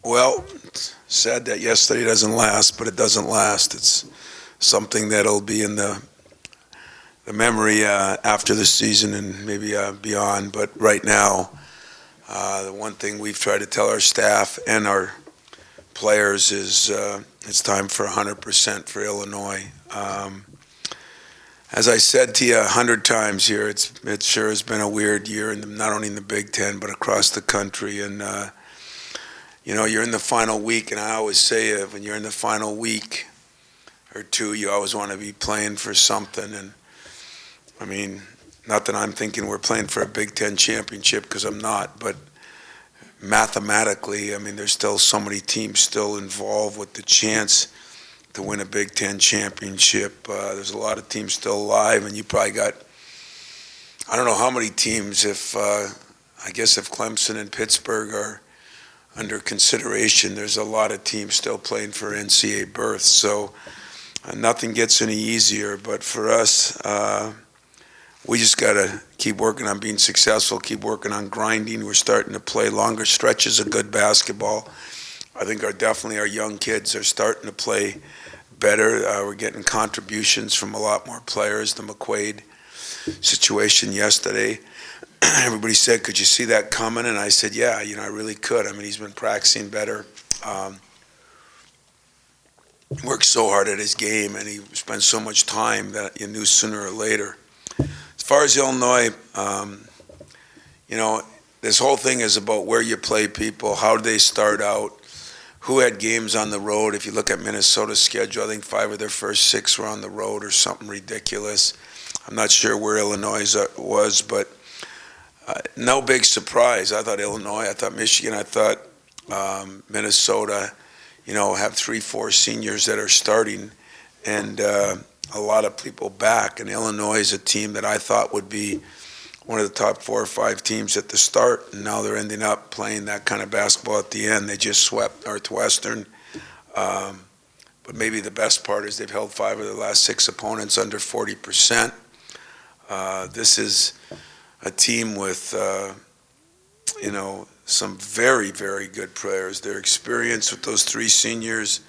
Well, it's sad that yesterday doesn't last, but it doesn't last. It's something that'll be in the memory after the season and maybe beyond. But right now, the one thing we've tried to tell our staff and our players is it's time for 100% for Illinois. As I said to you 100 times here, it sure has been a weird year, not only in the Big Ten but across the country. And you're in the final week, and I always say when you're in the final week or two, you always want to be playing for something. And I mean, not that I'm thinking we're playing for a Big Ten championship, because I'm not, but mathematically, I mean, there's still so many teams still involved with the chance to win a Big Ten championship. There's a lot of teams still alive, and you probably got, I don't know how many teams, I guess if Clemson and Pittsburgh are under consideration, there's a lot of teams still playing for NCAA berths. So nothing gets any easier. But for us, we just got to keep working on being successful, keep working on grinding. We're starting to play longer stretches of good basketball. I think definitely our young kids are starting to play better. We're getting contributions from a lot more players. The McQuaid situation yesterday, everybody said, "Could you see that coming?" And I said, "Yeah, I really could." I mean, he's been practicing better. Worked so hard at his game, and he spent so much time that you knew sooner or later. As far as Illinois, this whole thing is about where you play people, how they start out, who had games on the road. If you look at Minnesota's schedule, I think 5 of their first 6 were on the road or something ridiculous. I'm not sure where Illinois was, but no big surprise. I thought Illinois, I thought Michigan, I thought Minnesota, have 3-4 seniors that are starting, and a lot of people back. And Illinois is a team that I thought would be one of the top 4 or 5 teams at the start, and now they're ending up playing that kind of basketball at the end. They just swept Northwestern. But maybe the best part is they've held 5 of their last 6 opponents under 40%. This is a team with, some very, very good players. Their experience with those 3 seniors,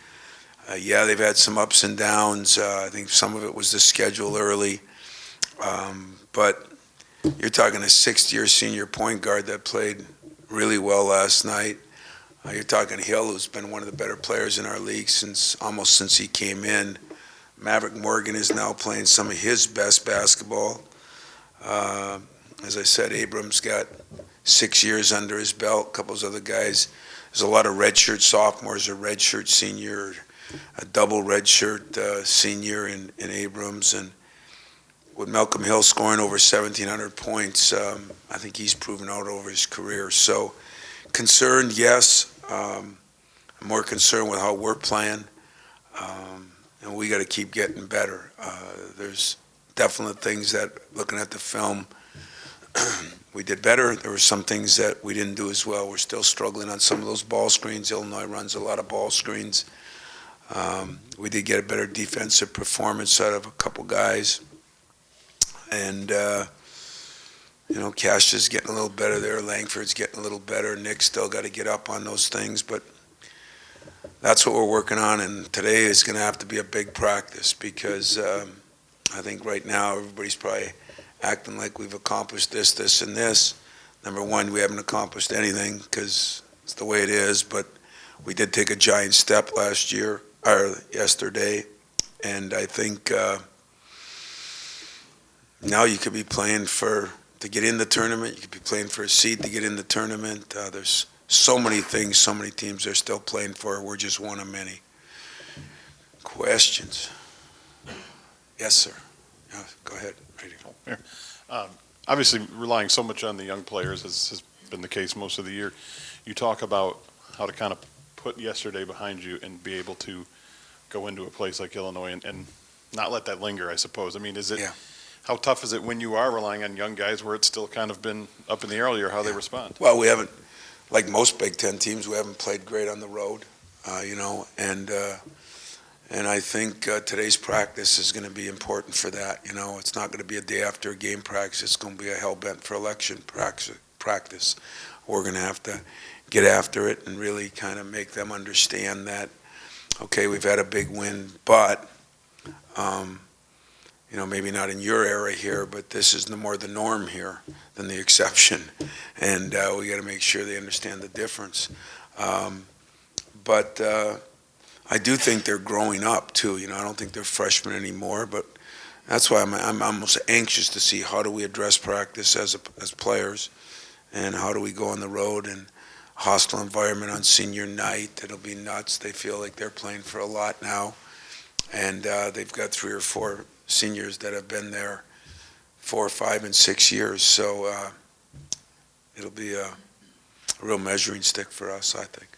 they've had some ups and downs. I think some of it was the schedule early. But you're talking a 6th-year senior point guard that played really well last night. You're talking Hill, who's been one of the better players in our league almost since he came in. Maverick Morgan is now playing some of his best basketball. As I said, Abrams got 6 years under his belt. A couple of other guys. There's a lot of redshirt sophomores, a redshirt senior, a double redshirt senior in Abrams, and with Malcolm Hill scoring over 1,700 points, I think he's proven out over his career. So concerned, yes. I'm more concerned with how we're playing, and we got to keep getting better. There's definite things that, looking at the film, we did better. There were some things that we didn't do as well. We're still struggling on some of those ball screens. Illinois runs a lot of ball screens. We did get a better defensive performance out of a couple guys. And, Cash is getting a little better there. Langford's getting a little better. Nick's still got to get up on those things. But that's what we're working on. And today is going to have to be a big practice, because I think right now everybody's probably acting like we've accomplished this, and this. Number one, we haven't accomplished anything, because it's the way it is. But we did take a giant step yesterday. And I think now you could be playing to get in the tournament. You could be playing for a seed to get in the tournament. There's so many things, so many teams they're still playing for. We're just one of many. Questions? Yes, sir. Yeah, go ahead. Here. Obviously, relying so much on the young players has been the case most of the year. You talk about how to kind of put yesterday behind you and be able to go into a place like Illinois and not let that linger, I suppose. I mean, how tough is it when you are relying on young guys where it's still kind of been up in the air earlier how they respond? Well, we haven't, like most Big Ten teams, we haven't played great on the road, and I think today's practice is going to be important for that. It's not going to be a day after a game practice. It's going to be a hell-bent for election practice. we're going to have to get after it and really kind of make them understand that, okay, we've had a big win, but, maybe not in your era here, but this is more the norm here than the exception. And we got to make sure they understand the difference. But I do think they're growing up, too. I don't think they're freshmen anymore, but that's why I'm almost anxious to see how do we address practice as players, and how do we go on the road in a hostile environment on senior night. It'll be nuts. They feel like they're playing for a lot now, and they've got 3 or 4 seniors that have been there 4, 5, and 6 years. So it'll be a real measuring stick for us, I think.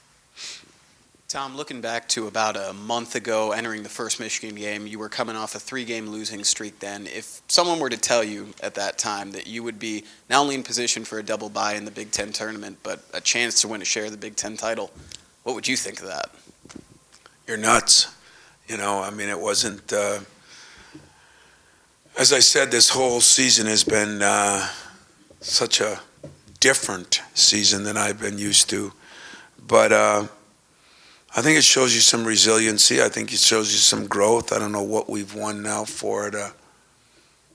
Tom, looking back to about a month ago, entering the first Michigan game, you were coming off a 3-game losing streak then. If someone were to tell you at that time that you would be not only in position for a double bye in the Big Ten tournament, but a chance to win a share of the Big Ten title, what would you think of that? You're nuts. It wasn't, as I said, this whole season has been such a different season than I've been used to. But I think it shows you some resiliency. I think it shows you some growth. I don't know what we've won now, 4 out of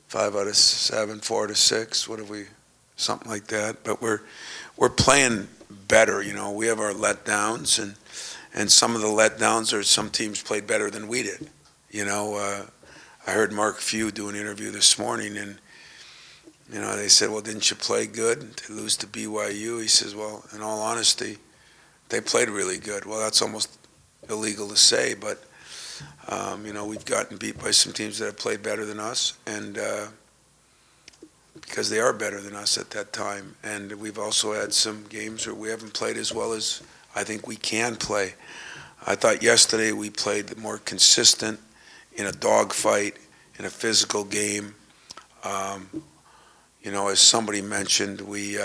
5 out of 7, 4 out of 6. What have we? Something like that. But we're playing better. We have our letdowns, and some of the letdowns are some teams played better than we did. I heard Mark Few do an interview this morning, and they said, "Well, didn't you play good to lose to BYU?" He says, "Well, in all honesty, they played really good." Well, that's almost illegal to say, but we've gotten beat by some teams that have played better than us, and because they are better than us at that time. And we've also had some games where we haven't played as well as I think we can play. I thought yesterday we played more consistent in a dogfight, in a physical game. As somebody mentioned, we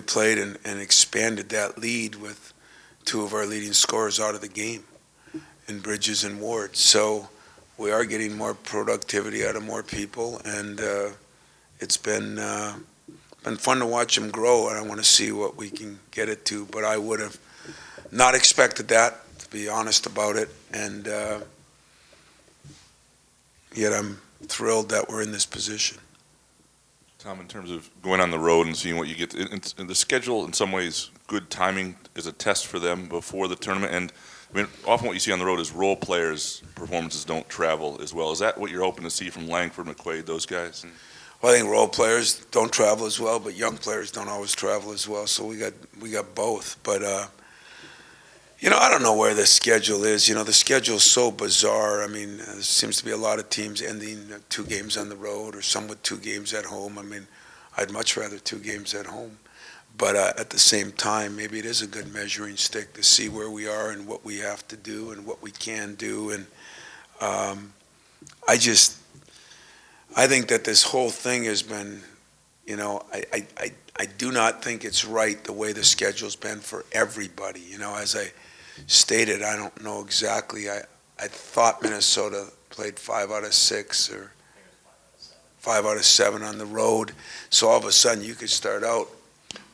played and expanded that lead with 2 of our leading scorers out of the game in Bridges and Ward. So we are getting more productivity out of more people, and it's been fun to watch them grow, and I want to see what we can get it to. But I would have not expected that, to be honest about it, and yet I'm thrilled that we're in this position. Tom, in terms of going on the road and seeing what you get, in the schedule, in some ways, good timing is a test for them before the tournament. And often what you see on the road is role players' performances don't travel as well. Is that what you're hoping to see from Langford, McQuaid, those guys? Well, I think role players don't travel as well, but young players don't always travel as well. So we got both. But I don't know where the schedule is. The schedule is so bizarre. There seems to be a lot of teams ending 2 games on the road, or some with 2 games at home. I'd much rather 2 games at home. But at the same time, maybe it is a good measuring stick to see where we are and what we have to do and what we can do. And I think that this whole thing has been, I do not think it's right the way the schedule's been for everybody. As I stated, I don't know exactly. I thought Minnesota played 5 out of 6 or 5 out of 7 on the road. So all of a sudden you could start out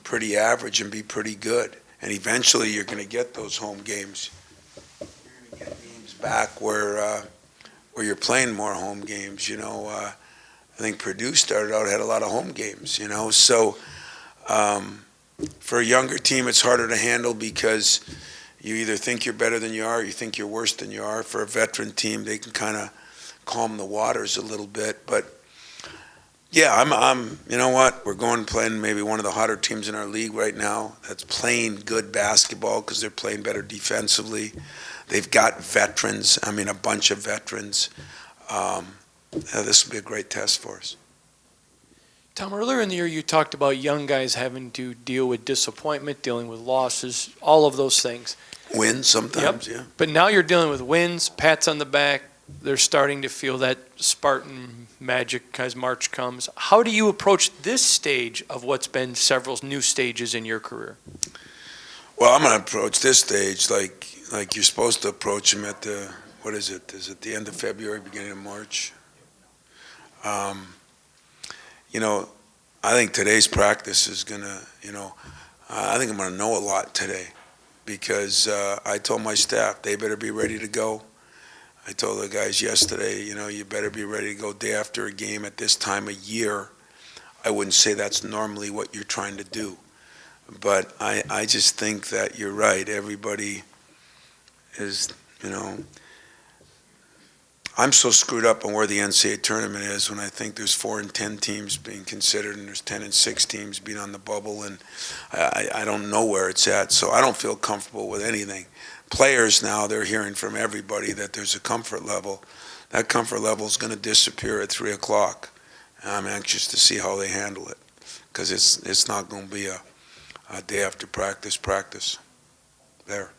pretty average and be pretty good. And eventually you're going to get those home games. You're going to get games back where you're playing more home games. I think Purdue started out, had a lot of home games, So for a younger team, it's harder to handle because you either think you're better than you are, or you think you're worse than you are. For a veteran team, they can kind of calm the waters a little bit. But yeah, I'm. You know what? We're going playing maybe one of the hotter teams in our league right now. That's playing good basketball because they're playing better defensively. They've got veterans. A bunch of veterans. This will be a great test for us. Tom, earlier in the year you talked about young guys having to deal with disappointment, dealing with losses, all of those things. Wins sometimes, Yep. yeah. But now you're dealing with wins, pats on the back. They're starting to feel that Spartan magic as March comes. How do you approach this stage of what's been several new stages in your career? Well, I'm going to approach this stage like you're supposed to approach them at the, what is it? Is it the end of February, beginning of March? I think today's practice is gonna, I think I'm gonna know a lot today because I told my staff they better be ready to go. I told the guys yesterday, you better be ready to go day after a game at this time of year. I wouldn't say that's normally what you're trying to do, but I just think that you're right. Everybody is, I'm so screwed up on where the NCAA tournament is when I think there's 4 and 10 teams being considered and there's 10 and 6 teams being on the bubble, and I don't know where it's at, so I don't feel comfortable with anything. Players now, they're hearing from everybody that there's a comfort level. That comfort level is going to disappear at 3 o'clock. I'm anxious to see how they handle it because it's not going to be a day after practice there,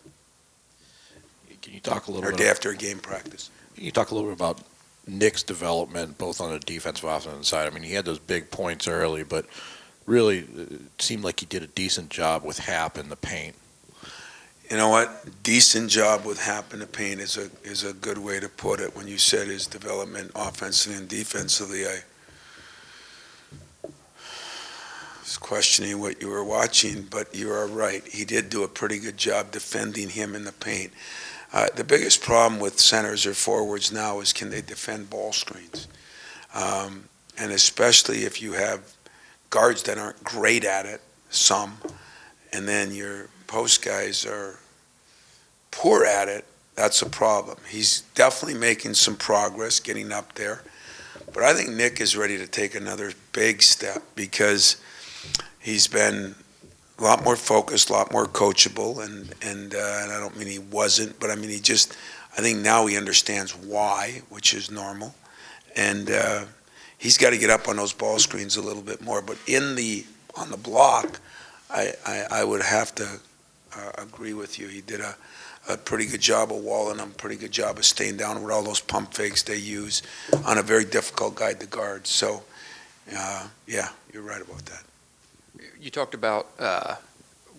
Can you talk a little or bit? day after a game practice. Can you talk a little bit about Nick's development, both on the defensive offensive side? I mean, he had those big points early, but really it seemed like he did a decent job with Hap in the paint. You know what? Decent job with Hap in the paint is a good way to put it. When you said his development offensively and defensively, I was questioning what you were watching, but you are right. He did do a pretty good job defending him in the paint. The biggest problem with centers or forwards now is can they defend ball screens? And especially if you have guards that aren't great at it, and then your post guys are poor at it, that's a problem. He's definitely making some progress getting up there. But I think Nick is ready to take another big step because he's been a lot more focused, a lot more coachable, and I don't mean he wasn't, but I mean I think now he understands why, which is normal, and he's got to get up on those ball screens a little bit more. But on the block, I would have to agree with you. He did a pretty good job of walling them, pretty good job of staying down with all those pump fakes they use on a very difficult guy to guard. So, yeah, you're right about that. You talked about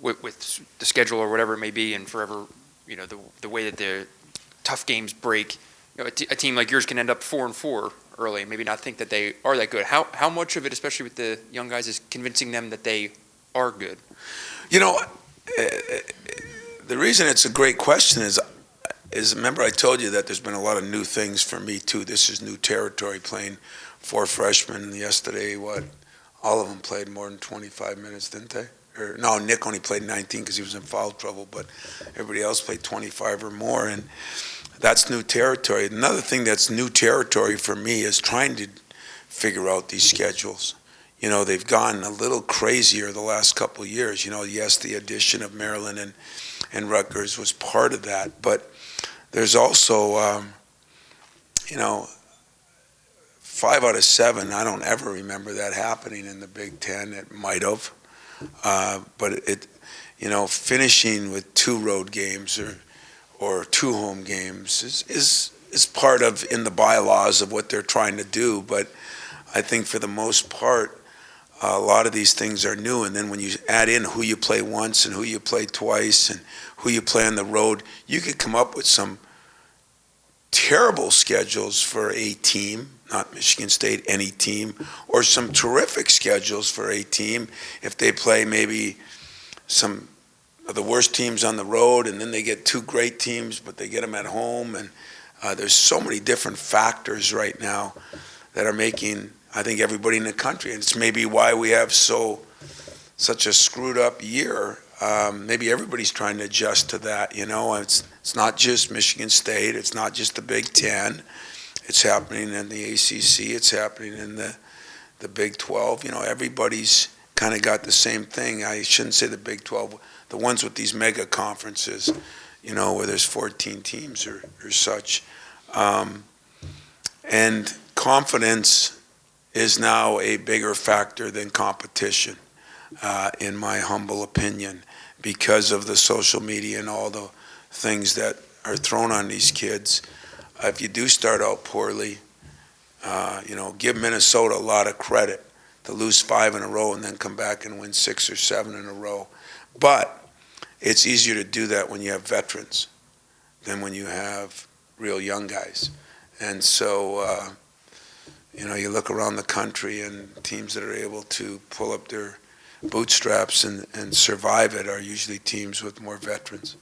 with the schedule or whatever it may be, and forever, the way that the tough games break. A team like yours can end up 4-4 early, and maybe not think that they are that good. How much of it, especially with the young guys, is convincing them that they are good? The reason it's a great question is remember I told you that there's been a lot of new things for me too. This is new territory, playing 4 freshmen yesterday. All of them played more than 25 minutes, didn't they? No, Nick only played 19 because he was in foul trouble, but everybody else played 25 or more, and that's new territory. Another thing that's new territory for me is trying to figure out these schedules. They've gone a little crazier the last couple of years. Yes, the addition of Maryland and Rutgers was part of that, but there's also, 5 out of 7, I don't ever remember that happening in the Big Ten. It might have, but finishing with 2 road games or 2 home games is part of in the bylaws of what they're trying to do. But I think for the most part, a lot of these things are new, and then when you add in who you play once and who you play twice and who you play on the road, you could come up with some terrible schedules for a team, not Michigan State, any team, or some terrific schedules for a team if they play maybe some of the worst teams on the road, and then they get 2 great teams, but they get them at home. And there's so many different factors right now that are making, I think, everybody in the country, and it's maybe why we have such a screwed up year. Maybe everybody's trying to adjust to that. It's not just Michigan State. It's not just the Big Ten. It's happening in the ACC. It's happening in the Big 12. Everybody's kind of got the same thing. I shouldn't say the Big 12. The ones with these mega conferences, where there's 14 teams or such. And confidence is now a bigger factor than competition, in my humble opinion, because of the social media and all the things that are thrown on these kids. If you do start out poorly, give Minnesota a lot of credit to lose 5 in a row and then come back and win 6 or 7 in a row. But it's easier to do that when you have veterans than when you have real young guys. And so, You look around the country and teams that are able to pull up their bootstraps and survive it are usually teams with more veterans.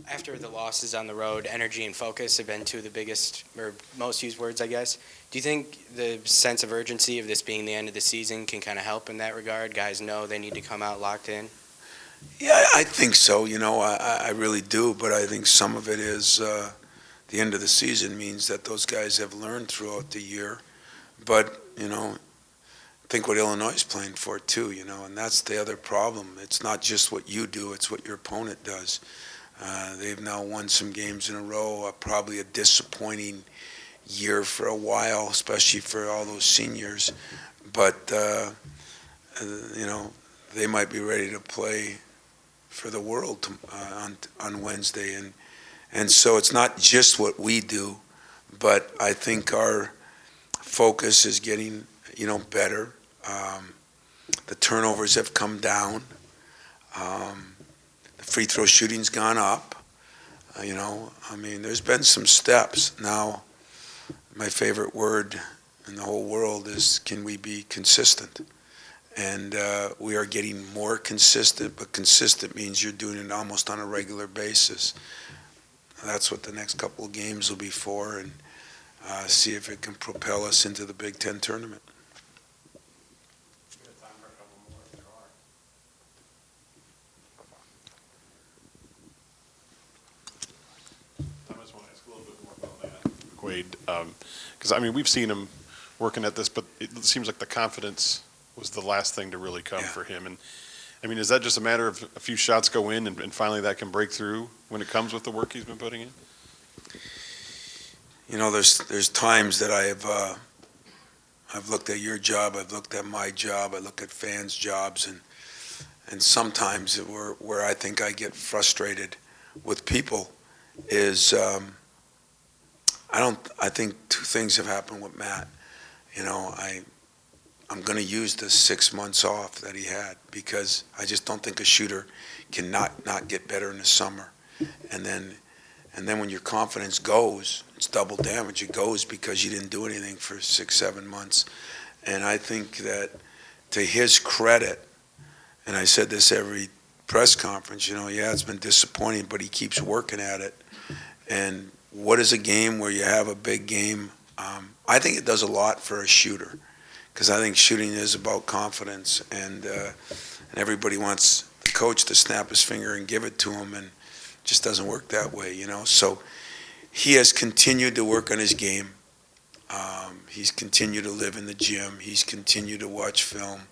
After the losses on the road, energy and focus have been two of the biggest or most used words, I guess. Do you think the sense of urgency of this being the end of the season can kind of help in that regard? Guys know they need to come out locked in? Yeah, I think so. I really do. But I think some of it is the end of the season means that those guys have learned throughout the year. But, think what Illinois is playing for too, and that's the other problem. It's not just what you do, it's what your opponent does. They've now won some games in a row, probably a disappointing year for a while, especially for all those seniors. But, they might be ready to play for the world on Wednesday. And so it's not just what we do, but I think our focus is getting, better. The turnovers have come down. The free throw shooting's gone up. There's been some steps. Now, my favorite word in the whole world is, can we be consistent? And we are getting more consistent, but consistent means you're doing it almost on a regular basis. That's what the next couple of games will be for, and see if it can propel us into the Big Ten tournament. Quade, because we've seen him working at this, but it seems like the confidence was the last thing to really come for him. And is that just a matter of a few shots go in and finally that can break through when it comes with the work he's been putting in? There's times that I've looked at your job, I've looked at my job, I look at fans' jobs, and sometimes where I think I get frustrated with people is I think two things have happened with Matt. I'm going to use the 6 months off that he had because I just don't think a shooter can not get better in the summer. And then when your confidence goes, it's double damage. It goes because you didn't do anything for 6-7 months. And I think that to his credit, and I said this every press conference, it's been disappointing, but he keeps working at it. And what is a game where you have a big game? I think it does a lot for a shooter because I think shooting is about confidence, and everybody wants the coach to snap his finger and give it to him, and it just doesn't work that way, So he has continued to work on his game. He's continued to live in the gym. He's continued to watch film.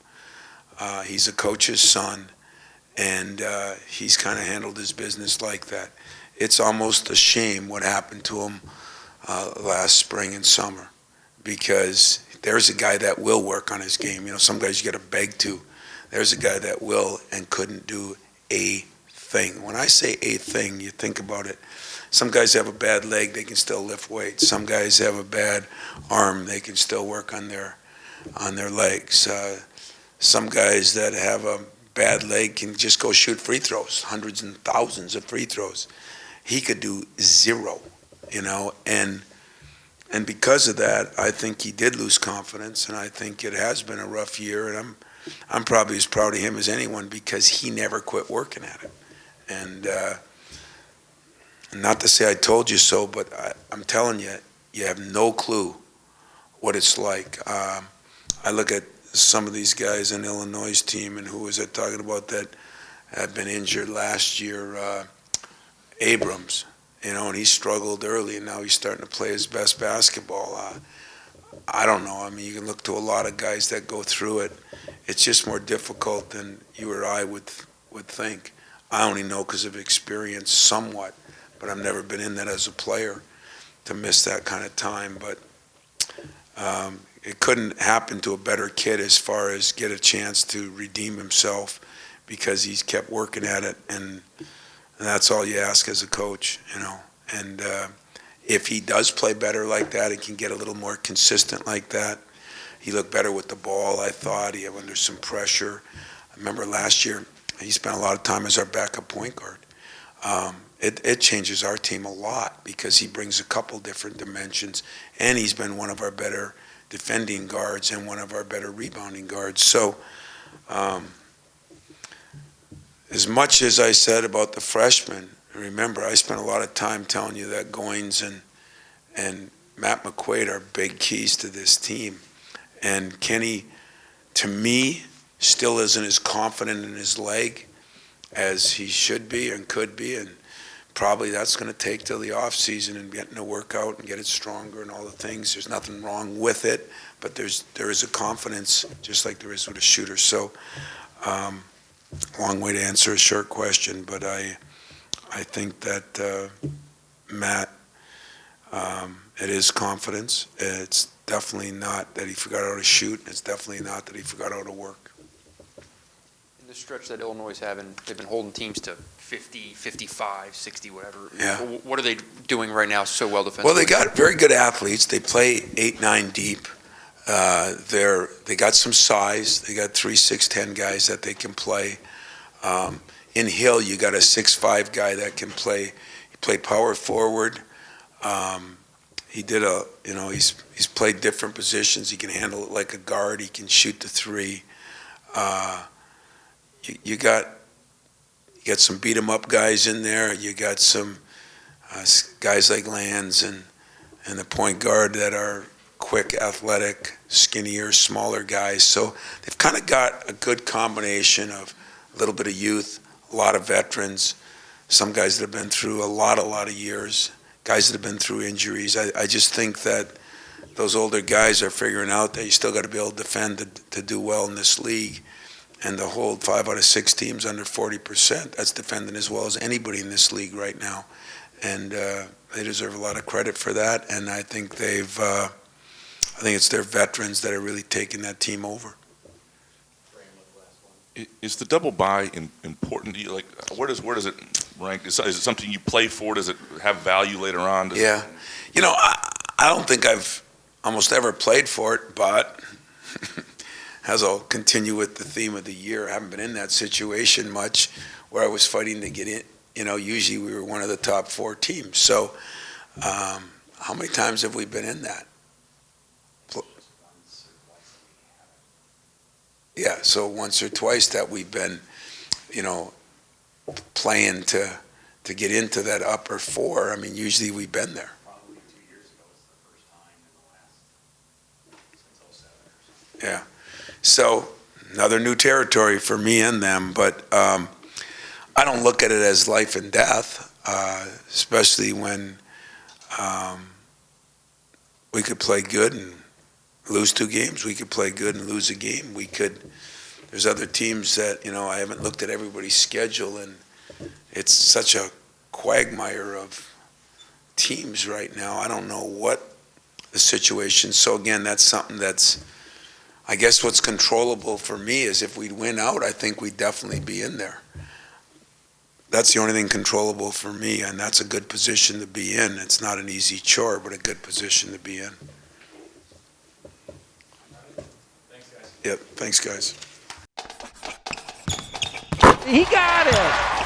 He's a coach's son, and he's kind of handled his business like that. It's almost a shame what happened to him last spring and summer, because there's a guy that will work on his game. Some guys you got to beg to. There's a guy that will and couldn't do a thing. When I say a thing, you think about it. Some guys have a bad leg, they can still lift weights. Some guys have a bad arm, they can still work on their legs. Some guys that have a bad leg can just go shoot free throws, hundreds and thousands of free throws. He could do zero, and because of that, I think he did lose confidence, and I think it has been a rough year, and I'm probably as proud of him as anyone because he never quit working at it. And not to say I told you so, but I'm telling you, you have no clue what it's like. I look at some of these guys in Illinois' team, and who was I talking about that had been injured last year? Abrams, and he struggled early, and now he's starting to play his best basketball. I don't know. You can look to a lot of guys that go through it. It's just more difficult than you or I would think. I only know because of experience somewhat, but I've never been in that as a player to miss that kind of time. But it couldn't happen to a better kid as far as get a chance to redeem himself because he's kept working at it, and that's all you ask as a coach, And if he does play better like that, he can get a little more consistent like that. He looked better with the ball, I thought. He was under some pressure. I remember last year, he spent a lot of time as our backup point guard. it changes our team a lot because he brings a couple different dimensions, and he's been one of our better defending guards and one of our better rebounding guards. So as much as I said about the freshmen, remember, I spent a lot of time telling you that Goins and Matt McQuaid are big keys to this team. And Kenny, to me, still isn't as confident in his leg as he should be and could be, and probably that's going to take till the off season and getting to work out and get it stronger and all the things. There's nothing wrong with it, but there is a confidence just like there is with a shooter. So long way to answer a short question, but I think that Matt, it is confidence. It's definitely not that he forgot how to shoot. It's definitely not that he forgot how to work. In the stretch that Illinois is having, they've been holding teams to 50, 55, 60, whatever. Yeah. What are they doing right now so well defensively? Well, they got very good athletes. They play 8-9 deep. They got some size. They got 3 6'10" guys that they can play. In Hill, you got a 6'5" guy that can play. He played power forward. He did he's played different positions. He can handle it like a guard. He can shoot the three. You got some beat 'em up guys in there. You got some guys like Lands and the point guard that are quick, athletic, skinnier, smaller guys. So they've kind of got a good combination of a little bit of youth, a lot of veterans, some guys that have been through a lot of years, guys that have been through injuries. I just think that those older guys are figuring out that you still got to be able to defend to do well in this league. And to hold 5 out of 6 teams under 40%, that's defending as well as anybody in this league right now. And they deserve a lot of credit for that. And I think I think it's their veterans that are really taking that team over. Is the double bye important to you? Like, where does it rank? Is it something you play for? Does it have value later on? Yeah. I don't think I've almost ever played for it, but as I'll continue with the theme of the year, I haven't been in that situation much where I was fighting to get in. Usually we were one of the top 4 teams. So how many times have we been in that? Yeah, so once or twice that we've been, playing to get into that upper 4. I mean, usually we've been there. Probably 2 years ago was the first time in the last, since 07 or something. Yeah. So another new territory for me and them, but I don't look at it as life and death, especially when we could play good and lose 2 games. We could play good and lose a game. There's other teams that, I haven't looked at everybody's schedule, and it's such a quagmire of teams right now. I don't know what the situation. So again, that's something that's, I guess what's controllable for me is if we'd win out, I think we'd definitely be in there. That's the only thing controllable for me, and that's a good position to be in. It's not an easy chore, but a good position to be in. Thanks, guys. Yep, thanks, guys. He got it.